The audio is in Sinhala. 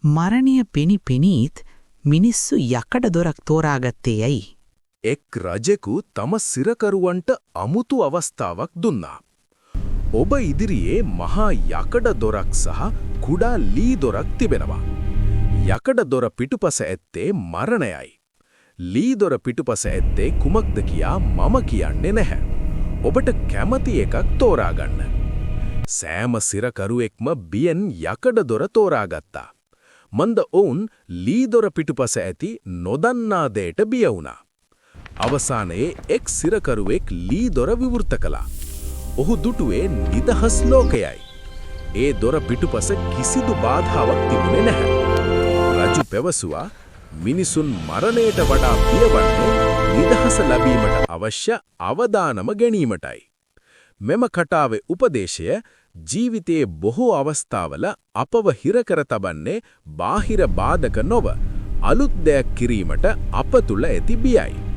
මරණය පෙනි පෙනීත් මිනිස්සු යකඩ දොරක් තෝරාගත්තේ ඇයි? එක් රජෙකු තම සිරකරුවන්ට අමුතු අවස්ථාවක් දුන්නා. ඔබ ඉදිරියේ මහා යකඩ දොරක් සහ කුඩා ලී දොරක් තිබෙනවා. යකඩ දොර පිටුපස ඇත්තේ මරණයයි. ලී දොර පිටුපස ඇත්තේ කුමක්ද කියා මම කියන්නේ නැහැ. ඔබට කැමති එකක් තෝරාගන්න. සෑම සිරකරුවෙක්ම බියෙන් යකඩ දොර තෝරාගත්තා. මන්ද ඔවුන් ලී දොර පිටුපස ඇති නොදන්නා දෙයට බිය වුණා. අවසානයේ එක් සිරකරුවෙක් ලී දොර විවෘත කළා. ඔහු දුටුවේ නිදහස් ලෝකයයි. ඒ දොර පිටුපස කිසිදු බාධාවක් තිබුණේ නැහැ. රජු පැවසුවා මිනිසුන් මරණයට වඩා බියවන්නේ නිදහස ලැබීමට අවශ්‍ය අවදානම ගැනීමටයි. මෙම කතාවේ උපදේශය ජීවිතයේ බොහෝ අවස්ථාවල අපව හිර කර තබන්නේ බාහිර බාධක නොව අලුත් දෙයක් කිරීමට අප තුල ඇති බියයි.